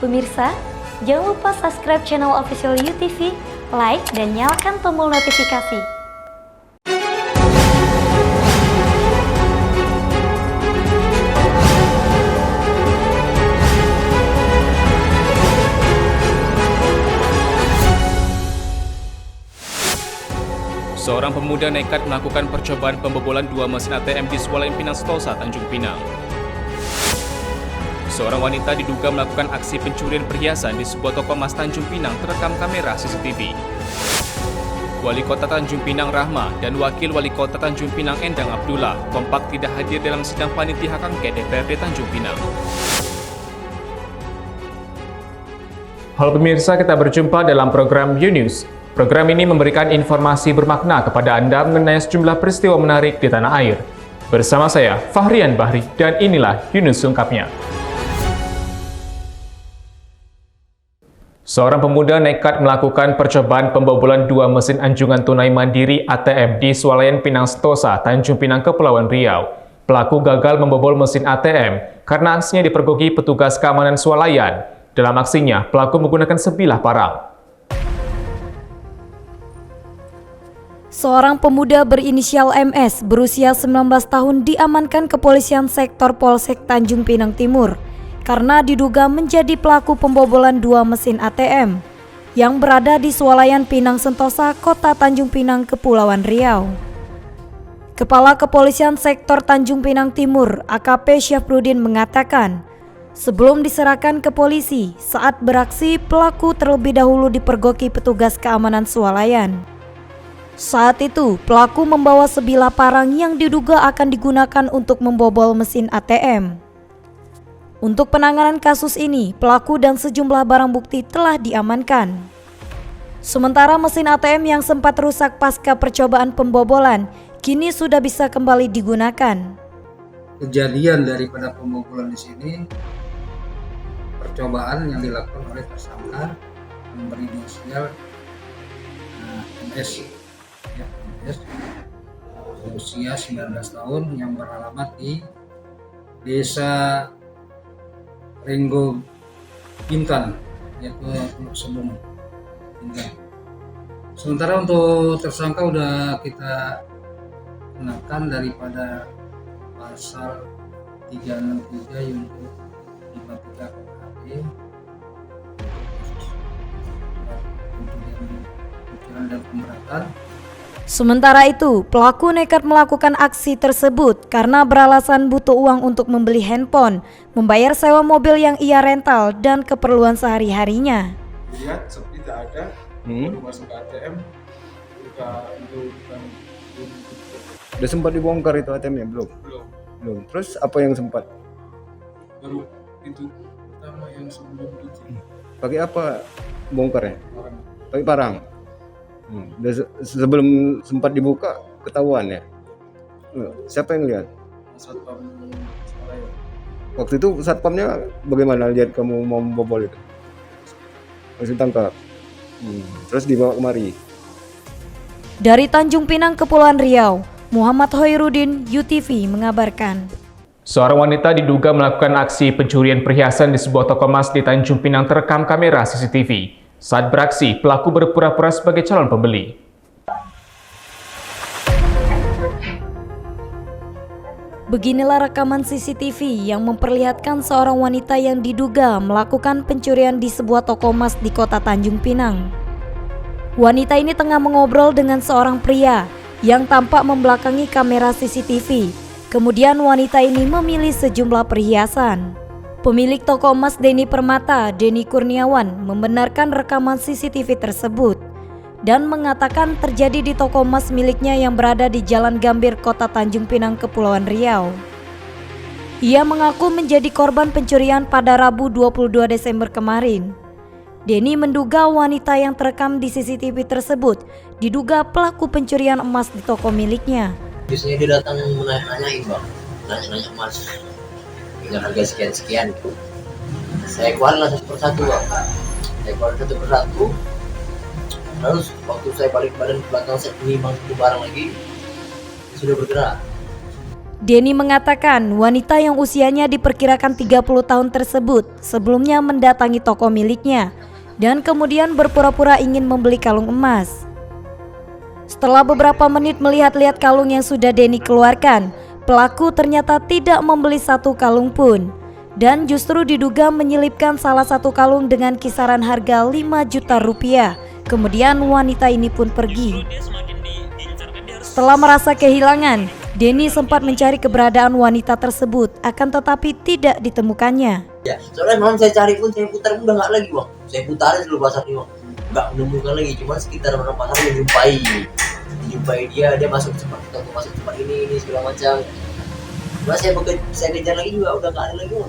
Pemirsa, jangan lupa subscribe channel official UTV, like, dan nyalakan tombol notifikasi. Seorang pemuda nekat melakukan percobaan pembobolan 2 mesin ATM di Swalayan Pinang Sentosa, Tanjung Pinang. Seorang wanita diduga melakukan aksi pencurian perhiasan di sebuah toko emas Tanjung Pinang terekam kamera CCTV. Wali Kota Tanjung Pinang Rahma dan Wakil Wali Kota Tanjung Pinang Endang Abdullah kompak tidak hadir dalam sidang panitia hak angket DPRD Tanjung Pinang. Halo pemirsa, kita berjumpa dalam program U-News. Program ini memberikan informasi bermakna kepada Anda mengenai sejumlah peristiwa menarik di tanah air. Bersama saya, Fahrian Bahri, dan inilah U-News lengkapnya. Seorang pemuda nekat melakukan percobaan pembobolan 2 mesin anjungan tunai mandiri ATM di Swalayan Pinang Sentosa, Tanjung Pinang, Kepulauan Riau. Pelaku gagal membobol mesin ATM karena aksinya dipergoki petugas keamanan Swalayan. Dalam aksinya, pelaku menggunakan sebilah parang. Seorang pemuda berinisial MS berusia 19 tahun diamankan kepolisian sektor Polsek Tanjung Pinang Timur karena diduga menjadi pelaku pembobolan 2 mesin ATM yang berada di Swalayan Pinang Sentosa, Kota Tanjung Pinang, Kepulauan Riau. Kepala Kepolisian Sektor Tanjung Pinang Timur, AKP Syafruddin mengatakan, sebelum diserahkan ke polisi, saat beraksi pelaku terlebih dahulu dipergoki petugas keamanan Swalayan. Saat itu, pelaku membawa sebilah parang yang diduga akan digunakan untuk membobol mesin ATM. Untuk penanganan kasus ini, pelaku dan sejumlah barang bukti telah diamankan. Sementara mesin ATM yang sempat rusak pasca percobaan pembobolan, kini sudah bisa kembali digunakan. Kejadian daripada pembobolan di sini, percobaan yang dilakukan oleh tersangka yang berinisial MS. Berusia 19 tahun yang beralamat di Desa Renggo Bintan, yaitu Teluk Sebung, Bintan. Sementara untuk tersangka udah kita kenakan daripada pasal 363 untuk 53 KUHP pencurian dan pemberatan. Sementara itu, pelaku nekat melakukan aksi tersebut karena beralasan butuh uang untuk membeli handphone, membayar sewa mobil yang ia rental, dan keperluan sehari-harinya. Lihat seperti tidak ada, baru masuk ke ATM, Udah sempat dibongkar itu ATM-nya? Belum. Terus apa yang sempat? Baru pintu pertama yang sebelum itu. Pakai apa bongkarnya? Pakai parang. Udah sebelum sempat dibuka ketahuan ya. Siapa yang lihat? Satpam Swalayan. Waktu itu satpamnya bagaimana lihat kamu mau membobol itu? Langsung tangkap. Terus dibawa kemari. Dari Tanjung Pinang, Kepulauan Riau, Muhammad Hoirudin, UTV mengabarkan. Seorang wanita diduga melakukan aksi pencurian perhiasan di sebuah toko emas di Tanjung Pinang terekam kamera CCTV. Saat beraksi, pelaku berpura-pura sebagai calon pembeli. Beginilah rekaman CCTV yang memperlihatkan seorang wanita yang diduga melakukan pencurian di sebuah toko emas di Kota Tanjung Pinang. Wanita ini tengah mengobrol dengan seorang pria yang tampak membelakangi kamera CCTV. Kemudian wanita ini memilih sejumlah perhiasan. Pemilik toko emas Denny Permata, Denny Kurniawan, membenarkan rekaman CCTV tersebut dan mengatakan terjadi di toko emas miliknya yang berada di Jalan Gambir, Kota Tanjung Pinang, Kepulauan Riau. Ia mengaku menjadi korban pencurian pada Rabu 22 Desember kemarin. Denny menduga wanita yang terekam di CCTV tersebut diduga pelaku pencurian emas di toko miliknya. Biasanya dia datang nanya-nanyain bang, nanya-nanya emas dengan harga sekian-sekian gitu. Saya keluarin lah satu persatu bang. Saya keluarin satu persatu. Lalu waktu saya balik badan ke belakang saya menimbang satu barang lagi, sudah bergerak. Denny mengatakan wanita yang usianya diperkirakan 30 tahun tersebut sebelumnya mendatangi toko miliknya dan kemudian berpura-pura ingin membeli kalung emas. Setelah beberapa menit melihat-lihat kalung yang sudah Denny keluarkan, pelaku ternyata tidak membeli satu kalung pun dan justru diduga menyelipkan salah satu kalung dengan kisaran harga 5 juta rupiah. Kemudian wanita ini pun pergi. Setelah merasa kehilangan, Denny sempat mencari keberadaan wanita tersebut, akan tetapi tidak ditemukannya. Ya, soalnya malam saya cari pun, saya putar pun udah nggak lagi bang. Saya putarin seluruh pasar ini bang, nggak menemukan lagi. Cuma sekitar orang pasar menjumpai dia masuk cepat, masuk cepat ini segala macam. Cuma saya kejar lagi juga udah nggak ada lagi bang.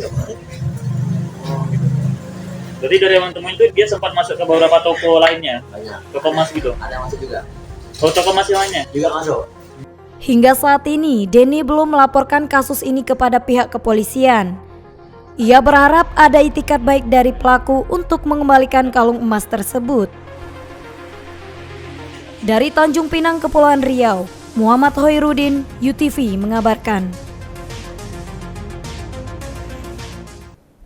Jadi dari yang temuin itu dia sempat masuk ke beberapa toko lainnya, Banyak. toko emas gitu. Ada yang masuk juga. Oh, toko emas yang lainnya? Juga masuk. Hingga saat ini, Denny belum melaporkan kasus ini kepada pihak kepolisian. Ia berharap ada itikat baik dari pelaku untuk mengembalikan kalung emas tersebut. Dari Tanjung Pinang, Kepulauan Riau, Muhammad Hoirudin, UTV mengabarkan.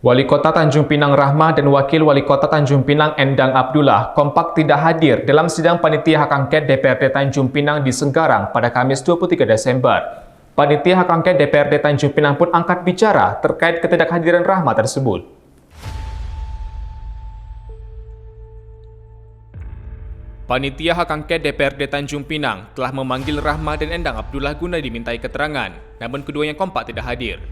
Wali Kota Tanjung Pinang Rahma dan Wakil Wali Kota Tanjung Pinang Endang Abdullah kompak tidak hadir dalam sidang Panitia Hak Angket DPRD Tanjung Pinang di Senggarang pada Kamis 23 Desember. Panitia Hak Angket DPRD Tanjung Pinang pun angkat bicara terkait ketidakhadiran Rahma tersebut. Panitia Hak Angket DPRD Tanjung Pinang telah memanggil Rahma dan Endang Abdullah guna dimintai keterangan, namun keduanya kompak tidak hadir.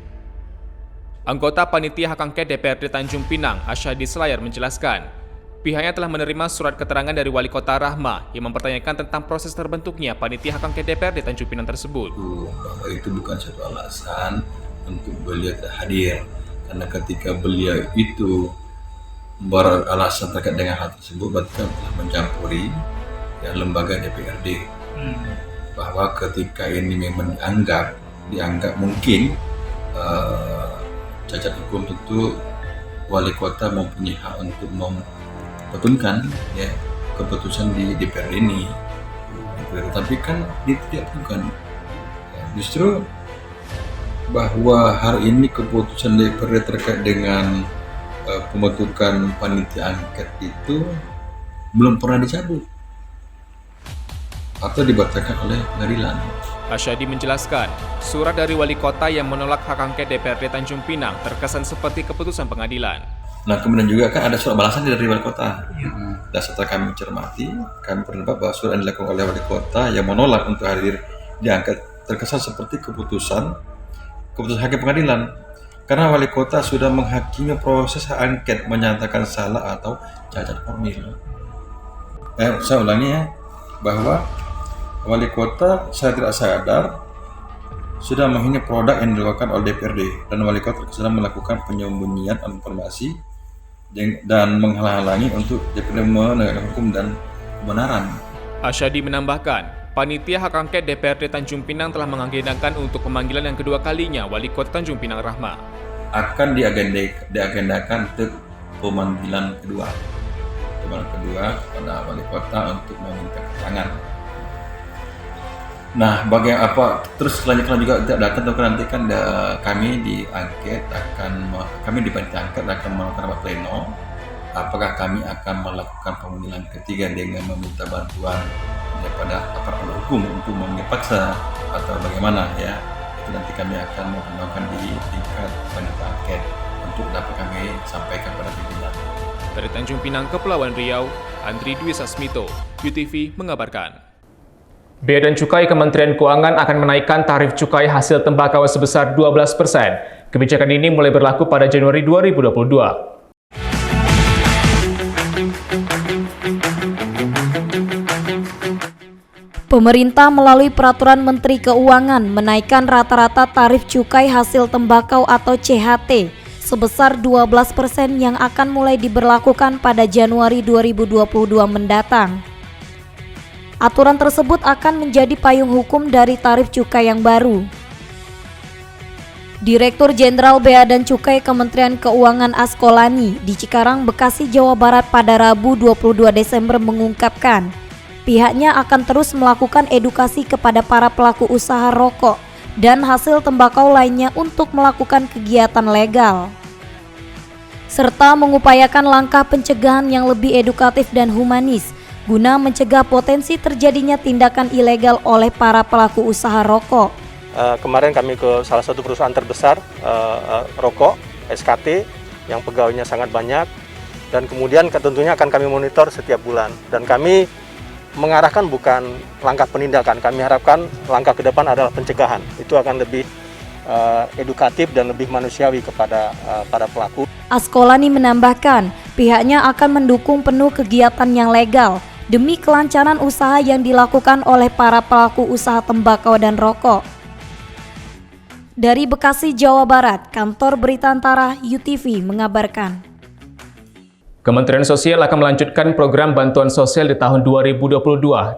Anggota Panitia Hak Angket DPRD Tanjung Pinang, Asyadi Selayar menjelaskan, pihaknya telah menerima surat keterangan dari Wali Kota Rahma yang mempertanyakan tentang proses terbentuknya Panitia Hak Angket DPRD Tanjung Pinang tersebut. Bahwa itu bukan satu alasan untuk beliau tak hadir, karena ketika beliau itu beralasan terkait dengan hal tersebut, berarti telah mencampuri lembaga DPRD. Bahwa ketika ini memang dianggap mungkin cacat hukum, tentu wali kota mempunyai hak untuk mempertontonkan keputusan di DPR ini. Tapi kan dia tidak bukan. Justru bahwa hari ini keputusan DPR terkait dengan pembentukan panitia angket itu belum pernah dicabut atau dibatalkan oleh pengadilan. Asyadi menjelaskan, surat dari Wali Kota yang menolak hak angket DPRD Tanjung Pinang terkesan seperti keputusan pengadilan. Nah, kemudian juga kan ada surat balasan dari Wali Kota. Dan setelah kami cermati, kami berpendapat bahwa surat yang dilakukan oleh Wali Kota yang menolak untuk hadir diangkat terkesan seperti keputusan hakim pengadilan. Karena Wali Kota sudah menghakimi proses hak angket, menyatakan salah atau cacat formil. Saya ulangi ya, bahwa Wali Kota saya tidak sadar sudah menghina produk yang dilakukan oleh DPRD, dan Wali Kota sudah melakukan penyembunyian informasi dan menghalang-halangi untuk DPRD menegakkan hukum dan kebenaran. Asyadi menambahkan, Panitia Hak Angket DPRD Tanjung Pinang telah mengagendakan untuk pemanggilan yang kedua kalinya Wali Kota Tanjung Pinang Rahma. Akan diagendakan untuk pemanggilan kedua kepada Wali Kota untuk meminta keterangan. Nah, terus selanjutnya juga tidak datang, nanti kan kami di panitia angket akan melakukan rapat pleno. Apakah kami akan melakukan pemanggilan ketiga dengan meminta bantuan daripada aparat hukum untuk memaksa atau bagaimana ya? Itu nanti kami akan melakukan di tingkat panitia angket untuk dapat kami sampaikan pada pimpinan. Dari Tanjung Pinang, Kepulauan Riau, Andri Dwi Sasmito, UTV mengabarkan. Bea dan Cukai Kementerian Keuangan akan menaikkan tarif cukai hasil tembakau sebesar 12%. Kebijakan ini mulai berlaku pada Januari 2022. Pemerintah melalui Peraturan Menteri Keuangan menaikkan rata-rata tarif cukai hasil tembakau atau CHT sebesar 12% yang akan mulai diberlakukan pada Januari 2022 mendatang. Aturan tersebut akan menjadi payung hukum dari tarif cukai yang baru. Direktur Jenderal Bea dan Cukai Kementerian Keuangan Askolani di Cikarang, Bekasi, Jawa Barat pada Rabu 22 Desember mengungkapkan, pihaknya akan terus melakukan edukasi kepada para pelaku usaha rokok dan hasil tembakau lainnya untuk melakukan kegiatan legal. Serta mengupayakan langkah pencegahan yang lebih edukatif dan humanis guna mencegah potensi terjadinya tindakan ilegal oleh para pelaku usaha rokok. Kemarin kami ke salah satu perusahaan terbesar rokok, SKT, yang pegawainya sangat banyak, dan kemudian tentunya akan kami monitor setiap bulan. Dan kami mengarahkan bukan langkah penindakan, kami harapkan langkah ke depan adalah pencegahan. Itu akan lebih edukatif dan lebih manusiawi kepada para pelaku. Askolani menambahkan, pihaknya akan mendukung penuh kegiatan yang legal demi kelancaran usaha yang dilakukan oleh para pelaku usaha tembakau dan rokok. Dari Bekasi, Jawa Barat, Kantor Berita Antara UTV mengabarkan. Kementerian Sosial akan melanjutkan program bantuan sosial di tahun 2022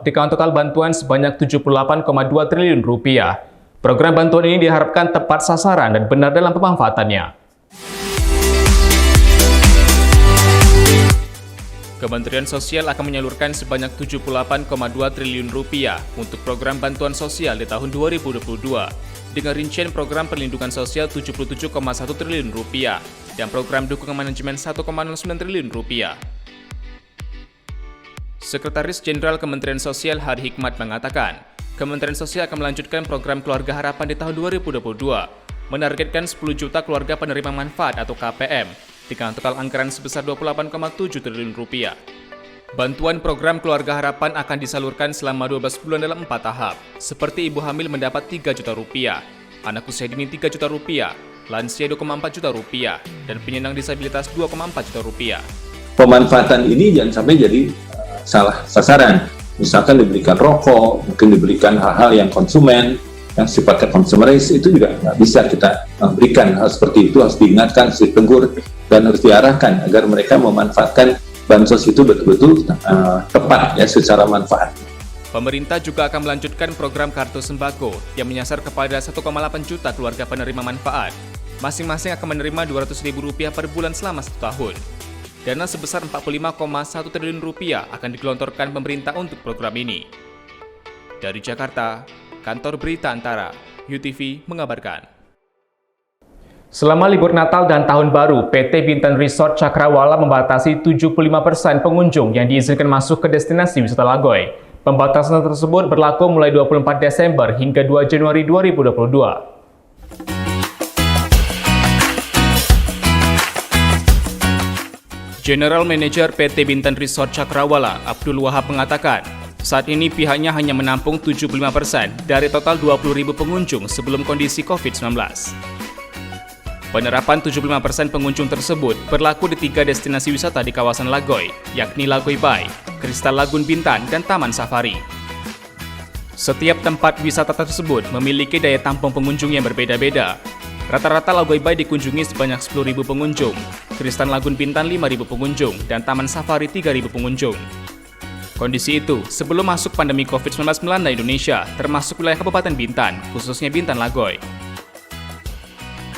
dengan total bantuan sebanyak 78,2 triliun rupiah. Program bantuan ini diharapkan tepat sasaran dan benar dalam pemanfaatannya. Kementerian Sosial akan menyalurkan sebanyak 78,2 triliun rupiah untuk program bantuan sosial di tahun 2022 dengan rincian program perlindungan sosial 77,1 triliun rupiah dan program dukungan manajemen 1,09 triliun rupiah. Sekretaris Jenderal Kementerian Sosial Hari Hikmat mengatakan, Kementerian Sosial akan melanjutkan program Keluarga Harapan di tahun 2022, menargetkan 10 juta keluarga penerima manfaat atau KPM, dengan total anggaran sebesar 28,7 triliun rupiah. Bantuan program Keluarga Harapan akan disalurkan selama 12 bulan dalam 4 tahap, seperti ibu hamil mendapat 3 juta rupiah, anak usia dini 3 juta rupiah, lansia 2,4 juta rupiah, dan penyandang disabilitas 2,4 juta rupiah. Pemanfaatan ini jangan sampai jadi salah sasaran. Misalkan diberikan rokok, mungkin diberikan hal-hal yang konsumen, yang sifatnya consumeris, itu juga nggak bisa kita berikan. Hal seperti itu harus diingatkan, harus ditegur, dan harus diarahkan agar mereka memanfaatkan bansos itu betul-betul tepat ya secara manfaat. Pemerintah juga akan melanjutkan program Kartu Sembako yang menyasar kepada 1,8 juta keluarga penerima manfaat. Masing-masing akan menerima Rp200.000 per bulan selama 1 tahun. Dana sebesar Rp45,1 triliun akan digelontorkan pemerintah untuk program ini. Dari Jakarta, Kantor Berita Antara, UTV mengabarkan. Selama libur Natal dan Tahun Baru, PT Bintan Resort Cakrawala membatasi 75% pengunjung yang diizinkan masuk ke destinasi wisata Lagoy. Pembatasan tersebut berlaku mulai 24 Desember hingga 2 Januari 2022. General Manager PT Bintan Resort Cakrawala, Abdul Wahab mengatakan, saat ini pihaknya hanya menampung 75% dari total 20.000 pengunjung sebelum kondisi COVID-19. Penerapan 75% pengunjung tersebut berlaku di 3 destinasi wisata di kawasan Lagoy, yakni Lagoy Bay, Kristal Lagun Bintan, dan Taman Safari. Setiap tempat wisata tersebut memiliki daya tampung pengunjung yang berbeda-beda. Rata-rata Lagoy Bay dikunjungi sebanyak 10.000 pengunjung, Kristal Lagun Bintan 5.000 pengunjung, dan Taman Safari 3.000 pengunjung. Kondisi itu sebelum masuk pandemi COVID-19 melanda Indonesia, termasuk wilayah Kabupaten Bintan, khususnya Bintan Lagoy.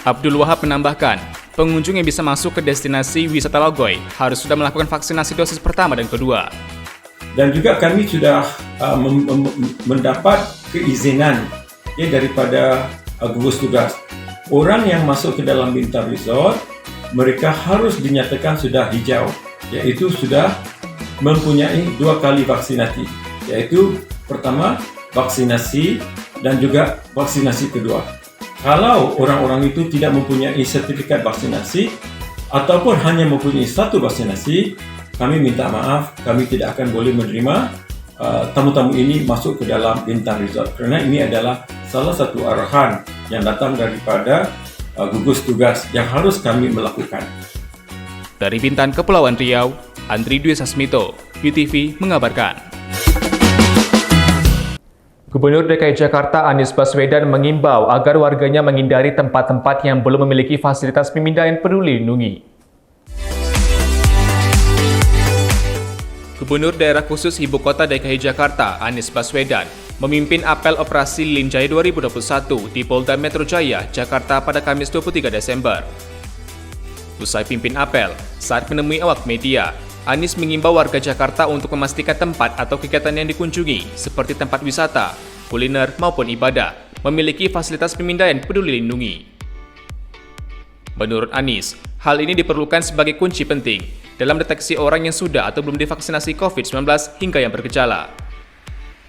Abdul Wahab menambahkan, pengunjung yang bisa masuk ke destinasi wisata Lagoy harus sudah melakukan vaksinasi dosis pertama dan kedua. Dan juga kami sudah mendapat keizinan daripada gugus tugas. Orang yang masuk ke dalam Bintan Resort, mereka harus dinyatakan sudah hijau, yaitu sudah mempunyai 2 kali vaksinasi, yaitu pertama vaksinasi dan juga vaksinasi kedua. Kalau orang-orang itu tidak mempunyai sertifikat vaksinasi ataupun hanya mempunyai 1 vaksinasi, kami minta maaf, kami tidak akan boleh menerima tamu-tamu ini masuk ke dalam Bintan Resort, karena ini adalah salah satu arahan yang datang daripada gugus tugas yang harus kami melakukan. Dari Bintan, Kepulauan Riau, Andri Dwi Sasmito, UTV mengabarkan. Gubernur DKI Jakarta Anies Baswedan mengimbau agar warganya menghindari tempat-tempat yang belum memiliki fasilitas pemindahan peduli lindungi. Gubernur Daerah Khusus Ibu Kota DKI Jakarta Anies Baswedan memimpin apel operasi Lilin Jaya 2021 di Polda Metro Jaya, Jakarta pada Kamis 23 Desember. Usai pimpin apel, saat menemui awak media, Anies mengimbau warga Jakarta untuk memastikan tempat atau kegiatan yang dikunjungi, seperti tempat wisata, kuliner, maupun ibadah, memiliki fasilitas pemindaian peduli lindungi. Menurut Anies, hal ini diperlukan sebagai kunci penting dalam deteksi orang yang sudah atau belum divaksinasi COVID-19 hingga yang bergejala.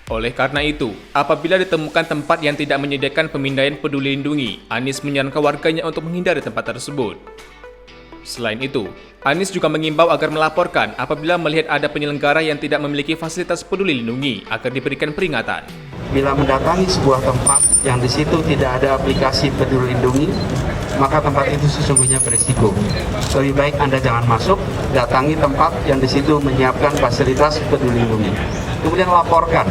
Oleh karena itu, apabila ditemukan tempat yang tidak menyediakan pemindaian peduli lindungi, Anies menyarankan warganya untuk menghindari tempat tersebut. Selain itu, Anies juga mengimbau agar melaporkan apabila melihat ada penyelenggara yang tidak memiliki fasilitas peduli lindungi agar diberikan peringatan. Bila mendatangi sebuah tempat yang di situ tidak ada aplikasi peduli lindungi, maka tempat itu sesungguhnya berisiko. Lebih baik Anda jangan masuk, datangi tempat yang di situ menyiapkan fasilitas peduli lindungi. Kemudian laporkan.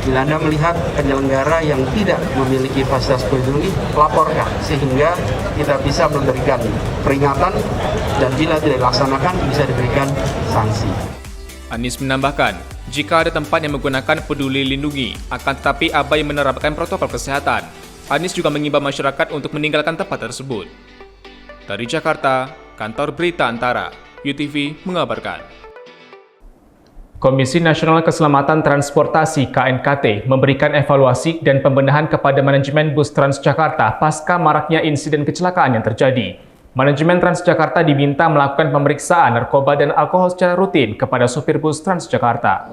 Bila Anda melihat penyelenggara yang tidak memiliki fasilitas peduli lindungi, laporkan sehingga kita bisa memberikan peringatan dan bila tidak dilaksanakan bisa diberikan sanksi. Anies menambahkan, jika ada tempat yang menggunakan peduli lindungi, akan tetapi abai menerapkan protokol kesehatan, Anies juga mengimbau masyarakat untuk meninggalkan tempat tersebut. Dari Jakarta, Kantor Berita Antara, UTV mengabarkan. Komisi Nasional Keselamatan Transportasi (KNKT) memberikan evaluasi dan pembenahan kepada manajemen bus Transjakarta pasca maraknya insiden kecelakaan yang terjadi. Manajemen Transjakarta diminta melakukan pemeriksaan narkoba dan alkohol secara rutin kepada sopir bus Transjakarta.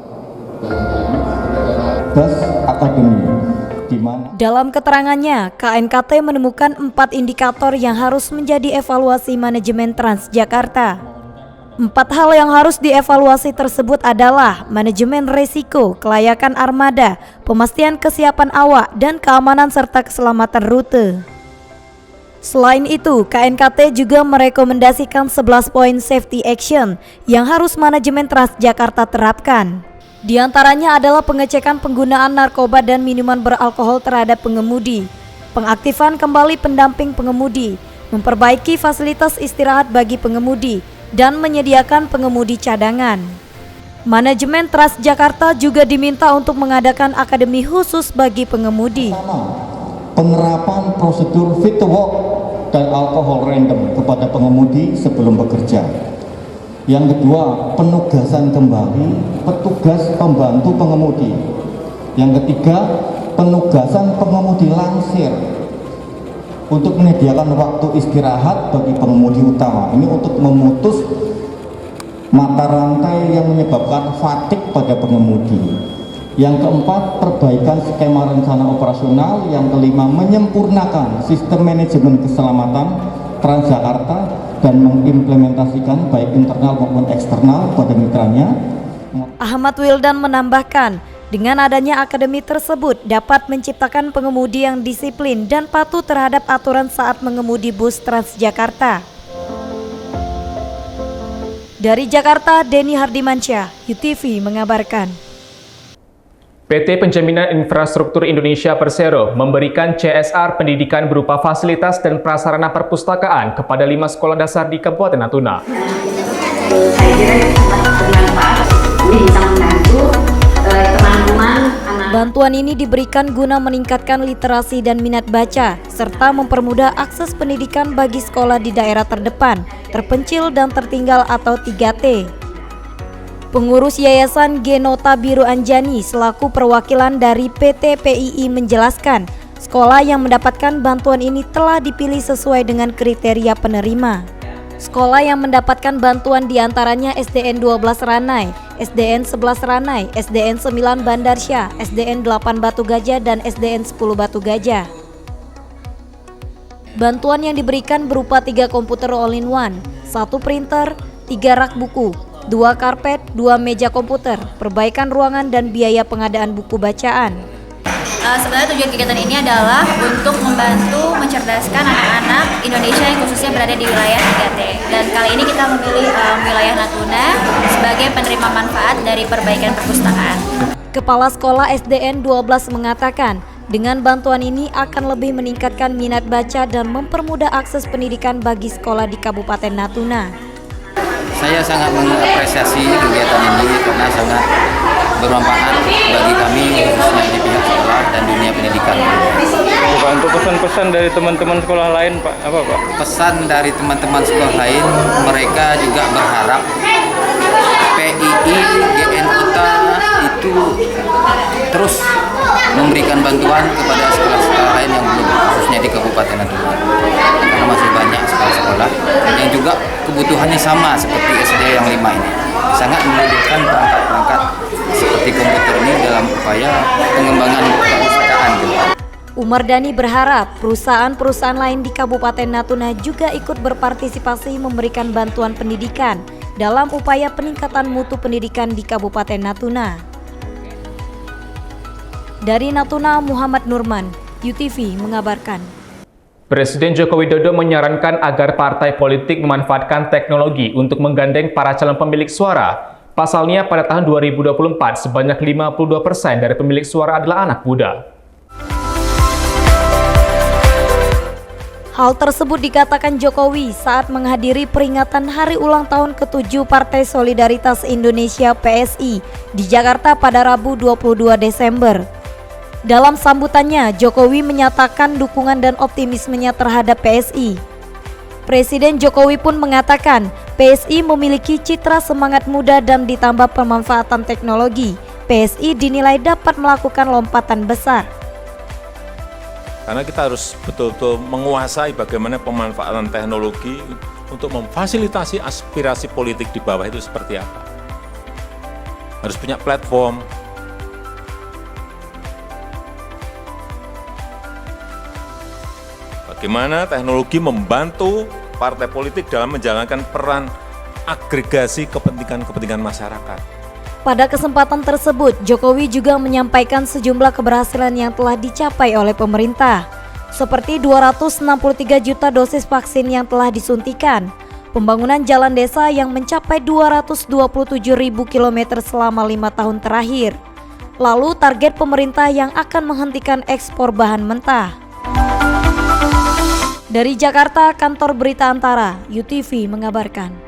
Dalam keterangannya, KNKT menemukan 4 indikator yang harus menjadi evaluasi manajemen Transjakarta. 4 hal yang harus dievaluasi tersebut adalah manajemen resiko, kelayakan armada, pemastian kesiapan awak, dan keamanan serta keselamatan rute. Selain itu, KNKT juga merekomendasikan 11 poin safety action yang harus manajemen Transjakarta terapkan. Di antaranya adalah pengecekan penggunaan narkoba dan minuman beralkohol terhadap pengemudi, pengaktifan kembali pendamping pengemudi, memperbaiki fasilitas istirahat bagi pengemudi, dan menyediakan pengemudi cadangan. Manajemen Transjakarta juga diminta untuk mengadakan akademi khusus bagi pengemudi. Penerapan prosedur fit to work dan alkohol random kepada pengemudi sebelum bekerja. Yang kedua, penugasan kembali petugas pembantu pengemudi. Yang ketiga, penugasan pengemudi langsir untuk menyediakan waktu istirahat bagi pengemudi utama. Ini untuk memutus mata rantai yang menyebabkan fatigue pada pengemudi. Yang keempat, perbaikan skema rencana operasional. Yang kelima, menyempurnakan sistem manajemen keselamatan Transjakarta dan mengimplementasikan baik internal maupun eksternal pada mitranya. Ahmad Wildan menambahkan, dengan adanya akademi tersebut dapat menciptakan pengemudi yang disiplin dan patuh terhadap aturan saat mengemudi bus Transjakarta. Dari Jakarta, Denny Hardimansyah, UTV mengabarkan. PT Penjaminan Infrastruktur Indonesia Persero memberikan CSR pendidikan berupa fasilitas dan prasarana perpustakaan kepada 5 sekolah dasar di Kabupaten Natuna. Saya kira bermanfaat, ini bisa membantu teman-teman. Bantuan ini diberikan guna meningkatkan literasi dan minat baca, serta mempermudah akses pendidikan bagi sekolah di daerah terdepan, terpencil dan tertinggal atau 3T. Pengurus Yayasan Genota Biru Anjani selaku perwakilan dari PT PII menjelaskan, sekolah yang mendapatkan bantuan ini telah dipilih sesuai dengan kriteria penerima. Sekolah yang mendapatkan bantuan diantaranya SDN 12 Ranai, SDN 11 Ranai, SDN 9 Bandarsyah, SDN 8 Batu Gajah, dan SDN 10 Batu Gajah. Bantuan yang diberikan berupa 3 komputer all-in-one, 1 printer, 3 rak buku, 2 karpet, 2 meja komputer, perbaikan ruangan, dan biaya pengadaan buku bacaan. Sebenarnya tujuan kegiatan ini adalah untuk membantu mencerdaskan anak-anak Indonesia yang khususnya berada di wilayah 3T. Dan kali ini kita memilih wilayah Natuna sebagai penerima manfaat dari perbaikan perpustakaan. Kepala Sekolah SDN 12 mengatakan, dengan bantuan ini akan lebih meningkatkan minat baca dan mempermudah akses pendidikan bagi sekolah di Kabupaten Natuna. Saya sangat mengapresiasi kegiatan ini karena sangat bermanfaat bagi kami khususnya di pihak sekolah dan dunia pendidikan. Pak, untuk pesan-pesan dari teman-teman sekolah lain, Pak, apa Pak? Pesan dari teman-teman sekolah lain, mereka juga berharap PII GN Kota itu terus memberikan bantuan kepada sekolah-sekolah lain yang belum, khususnya di Kabupaten Natuna. Karena masih banyak sekolah-sekolah yang juga kebutuhannya sama seperti SD yang 5 ini. Sangat membutuhkan perangkat-perangkat seperti komputer ini dalam upaya pengembangan perpustakaan. Umar Dhani berharap perusahaan-perusahaan lain di Kabupaten Natuna juga ikut berpartisipasi memberikan bantuan pendidikan dalam upaya peningkatan mutu pendidikan di Kabupaten Natuna. Dari Natuna, Muhammad Nurman, UTV mengabarkan. Presiden Joko Widodo menyarankan agar partai politik memanfaatkan teknologi untuk menggandeng para calon pemilik suara. Pasalnya pada tahun 2024 sebanyak 52% dari pemilik suara adalah anak muda. Hal tersebut dikatakan Jokowi saat menghadiri peringatan hari ulang tahun ke-7 Partai Solidaritas Indonesia (PSI) di Jakarta pada Rabu 22 Desember. Dalam sambutannya, Jokowi menyatakan dukungan dan optimismenya terhadap PSI. Presiden Jokowi pun mengatakan PSI memiliki citra semangat muda dan ditambah pemanfaatan teknologi. PSI dinilai dapat melakukan lompatan besar. Karena kita harus betul-betul menguasai bagaimana pemanfaatan teknologi untuk memfasilitasi aspirasi politik di bawah itu seperti apa. Harus punya platform. Bagaimana teknologi membantu partai politik dalam menjalankan peran agregasi kepentingan-kepentingan masyarakat. Pada kesempatan tersebut, Jokowi juga menyampaikan sejumlah keberhasilan yang telah dicapai oleh pemerintah, seperti 263 juta dosis vaksin yang telah disuntikan, pembangunan jalan desa yang mencapai 227.000 km selama 5 tahun terakhir, lalu target pemerintah yang akan menghentikan ekspor bahan mentah. Dari Jakarta, Kantor Berita Antara, UTV mengabarkan.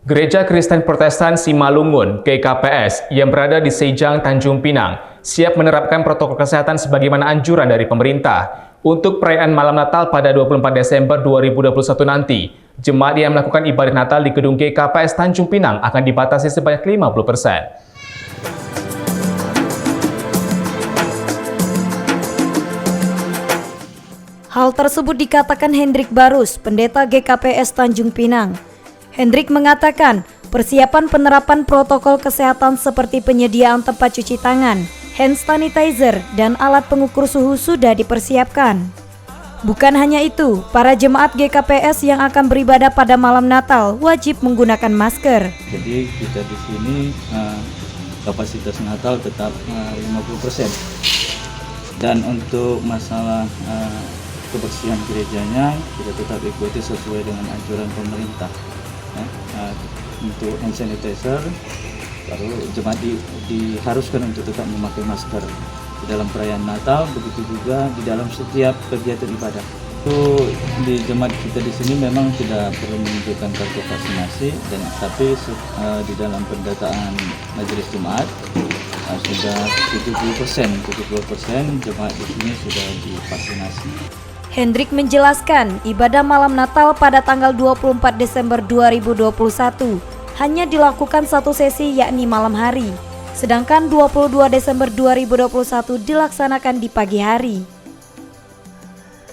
Gereja Kristen Protestan Simalungun (GKPS) yang berada di Sejang, Tanjung Pinang siap menerapkan protokol kesehatan sebagaimana anjuran dari pemerintah. Untuk perayaan malam Natal pada 24 Desember 2021 nanti, jemaat yang melakukan ibadah Natal di gedung GKPS Tanjung Pinang akan dibatasi sebanyak 50%. Hal tersebut dikatakan Hendrik Barus, pendeta GKPS Tanjung Pinang. Hendrik mengatakan, persiapan penerapan protokol kesehatan seperti penyediaan tempat cuci tangan, hand sanitizer, dan alat pengukur suhu sudah dipersiapkan. Bukan hanya itu, para jemaat GKPS yang akan beribadah pada malam Natal wajib menggunakan masker. Jadi kita di sini kapasitas Natal tetap 50%. Dan untuk masalah kebersihan gerejanya kita tetap ikuti sesuai dengan anjuran pemerintah. Untuk hand sanitizer, lalu jemaat diharuskan untuk tetap memakai masker di dalam perayaan Natal, begitu juga di dalam setiap kegiatan ibadah. Itu di jemaat kita di sini memang tidak perlu menunjukkan kartu vaksinasi, tapi di dalam pendataan majelis jemaat sudah 70% jemaat di sini sudah divaksinasi. Hendrik menjelaskan, ibadah malam Natal pada tanggal 24 Desember 2021 hanya dilakukan satu sesi yakni malam hari, sedangkan 22 Desember 2021 dilaksanakan di pagi hari.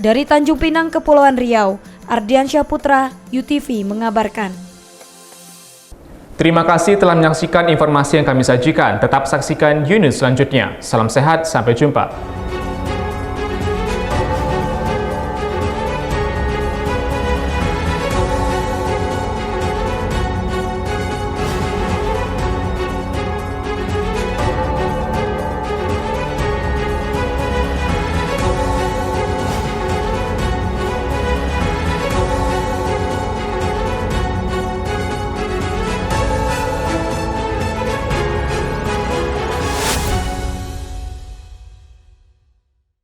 Dari Tanjung Pinang, Kepulauan Riau, Ardiansyah Putra, UTV mengabarkan. Terima kasih telah menyaksikan informasi yang kami sajikan. Tetap saksikan Yunus selanjutnya. Salam sehat, sampai jumpa.